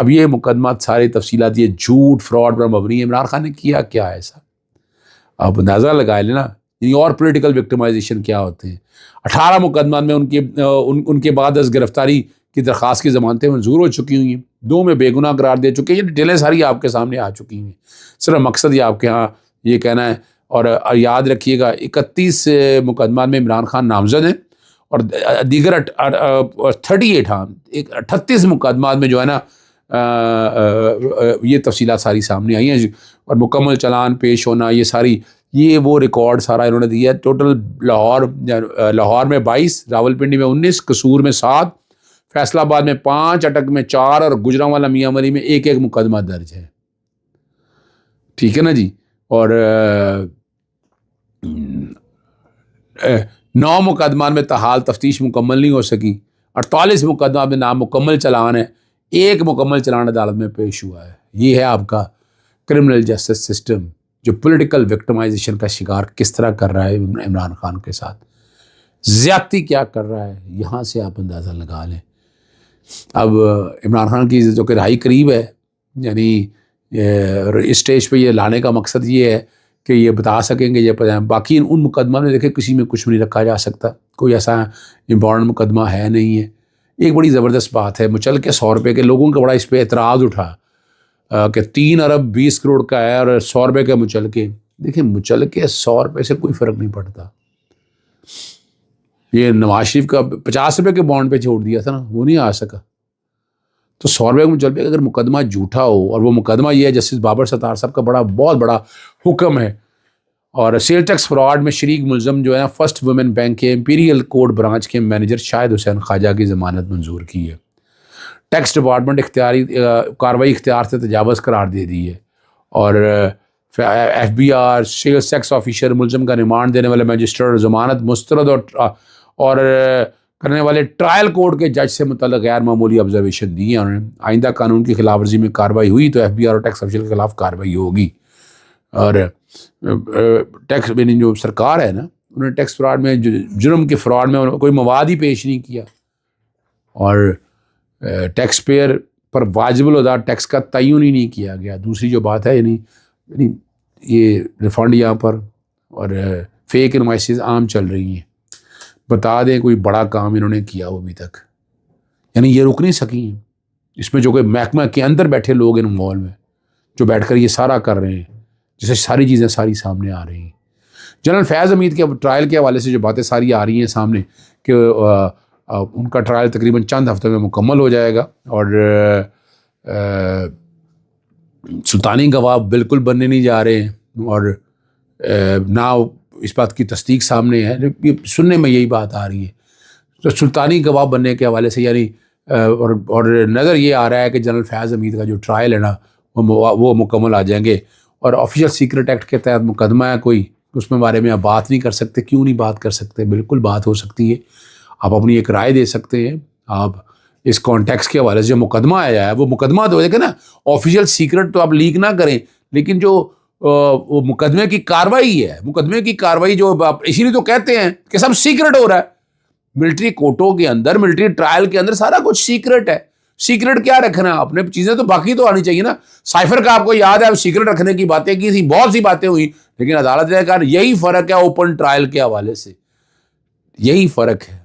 اب یہ مقدمات ساری تفصیلات یہ جھوٹ فراڈ پر مبنی ہے. عمران خان نے کیا کیا ایسا؟ آپ اندازہ لگائے لینا. یعنی اور پولیٹیکل وکٹمائزیشن کیا ہوتے ہیں. 18 مقدمات میں ان کے بعد از گرفتاری کی درخواست کی ضمانتیں منظور ہو چکی ہوئی ہیں. 2 میں بے گناہ قرار دے چکے ہیں. یہ ڈیٹیلیں ساری آپ کے سامنے آ چکی ہیں. صرف مقصد یہ آپ کے ہاں یہ کہنا ہے. اور یاد رکھیے گا 31 مقدمات میں عمران خان نامزد ہیں اور دیگر 38 مقدمات میں جو ہے نا یہ تفصیلات ساری سامنے آئی ہیں. اور مکمل چلان پیش ہونا یہ ساری یہ وہ ریکارڈ سارا انہوں نے دیا ہے. ٹوٹل لاہور میں 22، راولپنڈی میں 19، قصور میں 7، فیصلہ آباد میں 5، اٹک میں 4 اور گجرانوالہ میاں ولی میں 1 مقدمہ درج ہے. ٹھیک ہے نا جی. اور 9 مقدمات میں تاحال تفتیش مکمل نہیں ہو سکی. 48 مقدمات میں نامکمل چلان ہے. 1 مکمل چلان عدالت میں پیش ہوا ہے. یہ ہے آپ کا کرمنل جسٹس سسٹم جو پولیٹیکل وکٹمائزیشن کا شکار کس طرح کر رہا ہے عمران خان کے ساتھ. زیادتی کیا کر رہا ہے یہاں سے آپ اندازہ لگا لیں. اب عمران خان کی جو کہ رہائی قریب ہے، یعنی اس اسٹیج پہ یہ لانے کا مقصد یہ ہے کہ یہ بتا سکیں گے یہ باقی ان مقدمہ میں دیکھیں کسی میں کچھ نہیں رکھا جا سکتا. کوئی ایسا امپورٹنٹ مقدمہ ہے نہیں ہے. ایک بڑی زبردست بات ہے مچلکے 100 روپے کے لوگوں کا بڑا اس پہ اعتراض اٹھا کہ 3 ارب 20 کروڑ کا ہے اور 100 روپے کے مچلکے. دیکھیں مچلکے 100 روپے سے کوئی فرق نہیں پڑتا. یہ نواز شریف کا 50 روپے کے بانڈ پہ چھوڑ دیا تھا نا، وہ نہیں آ سکا. تو 100 روپے کے مچلکے اگر مقدمہ جھوٹا ہو، اور وہ مقدمہ یہ ہے جسٹس بابر ستار صاحب کا بہت بڑا حکم ہے. اور سیل ٹیکس فراڈ میں شریک ملزم جو ہے فرسٹ وومن بینک کے امپیریل کورٹ برانچ کے مینیجر شاہد حسین خواجہ کی ضمانت منظور کی ہے. ٹیکس ڈپارٹمنٹ کارروائی اختیار سے تجاوز قرار دے دی ہے. اور F B R sales tax officer ملزم کا ریمانڈ دینے والے مجسٹریٹ ضمانت مسترد اور کرنے والے ٹرائل کورٹ کے جج سے متعلق غیر معمولی آبزرویشن دی ہیں. انہوں نے آئندہ قانون کی خلاف ورزی میں کارروائی ہوئی تو ایف بی آر اور ٹیکس آفیسر کے خلاف کارروائی ہوگی. اور ٹیکس جو سرکار ہے نا، انہوں نے ٹیکس فراڈ میں جرم کے فراڈ میں کوئی مواد ہی پیش نہیں کیا. اور ٹیکس پیئر پر واجب الادا ٹیکس کا تعین ہی نہیں کیا گیا. دوسری جو بات ہے یعنی یہ ریفنڈ یہاں پر اور فیک انوائسز عام چل رہی ہیں. بتا دیں کوئی بڑا کام انہوں نے کیا وہ ابھی تک، یعنی یہ رک نہیں سکی ہیں. اس میں جو کہ محکمہ کے اندر بیٹھے لوگ ان مال میں جو بیٹھ کر یہ سارا کر رہے ہیں، جسے ساری چیزیں ساری سامنے آ رہی ہیں. جنرل فیض حمید کے ٹرائل کے حوالے سے جو باتیں ساری آ رہی ہیں سامنے کہ ان کا ٹرائل تقریباً چند ہفتوں میں مکمل ہو جائے گا. اور سلطانی گواہ بالکل بننے نہیں جا رہے ہیں. اور نہ اس بات کی تصدیق سامنے ہے، یہ سننے میں یہی بات آ رہی ہے. تو سلطانی گواہ بننے کے حوالے سے یعنی اور نظر یہ آ رہا ہے کہ جنرل فیض حمید کا جو ٹرائل ہے نا وہ مکمل آ جائیں گے. اور آفیشیل سیکرٹ ایکٹ کے تحت مقدمہ ہے کوئی، اس میں بارے میں آپ بات نہیں کر سکتے. کیوں نہیں بات کر سکتے؟ بالکل بات ہو سکتی ہے. آپ اپنی ایک رائے دے سکتے ہیں. آپ اس کانٹیکس کے حوالے سے جو مقدمہ آیا ہے وہ مقدمہ تو دیکھیں نا، آفیشیل سیکرٹ تو آپ لیک نہ کریں، لیکن جو وہ مقدمے کی کاروائی ہے، مقدمے کی کاروائی جو اسی لیے تو کہتے ہیں کہ سب سیکرٹ ہو رہا ہے. ملٹری کورٹوں کے اندر، ملٹری ٹرائل کے اندر سارا کچھ سیکرٹ ہے. سیکرٹ کیا رکھنا ہے اپنے چیزیں تو باقی تو آنی چاہیے نا. سائفر کا آپ کو یاد ہے سیکرٹ رکھنے کی باتیں کی تھی، بہت سی باتیں ہوئی، لیکن عدالت نے کہا یہی فرق ہے اوپن ٹرائل کے حوالے سے، یہی فرق ہے.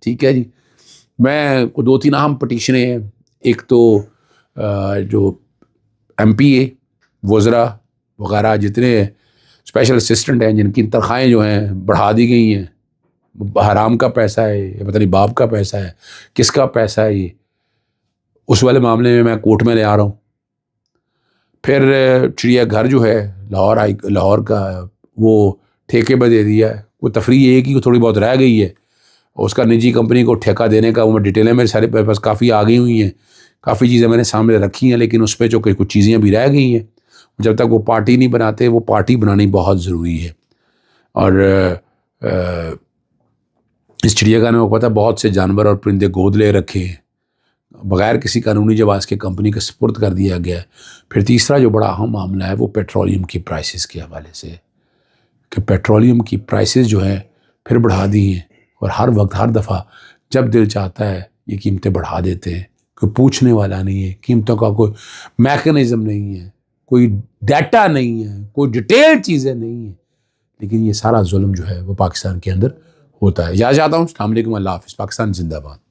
ٹھیک ہے جی. میں 2-3 اہم پٹیشنیں ہیں. ایک تو جو ایم پی اے وزراء وغیرہ جتنے اسپیشل اسسٹنٹ ہیں جن کی تنخواہیں جو ہیں بڑھا دی گئی ہیں، حرام کا پیسہ ہے یا پتہ نہیں باپ کا پیسہ ہے، کس کا پیسہ ہے یہ، اس والے معاملے میں کورٹ میں لے آ رہا ہوں. پھر چڑیا گھر جو ہے لاہور کا وہ ٹھیکے پہ دے دیا ہے. وہ تفریح ایک ہی تھوڑی بہت رہ گئی ہے، اس کا نجی کمپنی کو ٹھیکہ دینے کا وہ ڈیٹیلیں میرے سارے پاس کافی آ گئی ہوئی ہیں، کافی چیزیں میں نے سامنے رکھی ہیں، لیکن اس پہ جو کچھ چیزیں بھی رہ گئی ہیں. جب تک وہ پارٹی نہیں بناتے، وہ پارٹی بنانی بہت ضروری ہے. اور اس چڑیا گھر میں وہ پتہ بہت سے جانور اور پرندے گود لے رکھے ہیں بغیر کسی قانونی جواز کے کمپنی کا سپرد کر دیا گیا ہے. پھر تیسرا جو بڑا اہم معاملہ ہے وہ پیٹرولیم کی پرائسز کے حوالے سے ہے کہ پیٹرولیم کی پرائسز جو ہیں پھر بڑھا دی ہیں، اور ہر وقت ہر دفعہ جب دل چاہتا ہے یہ قیمتیں بڑھا دیتے ہیں کوئی پوچھنے والا نہیں ہے، قیمتوں کا کوئی میکانزم نہیں ہے، کوئی ڈیٹا نہیں ہے، کوئی ڈیٹیل چیزیں نہیں ہیں، لیکن یہ سارا ظلم جو ہے وہ پاکستان کے اندر ہوتا ہے۔ اجازت چاہتا ہوں، السلام علیکم، اللہ حافظ، پاکستان زندہ باد۔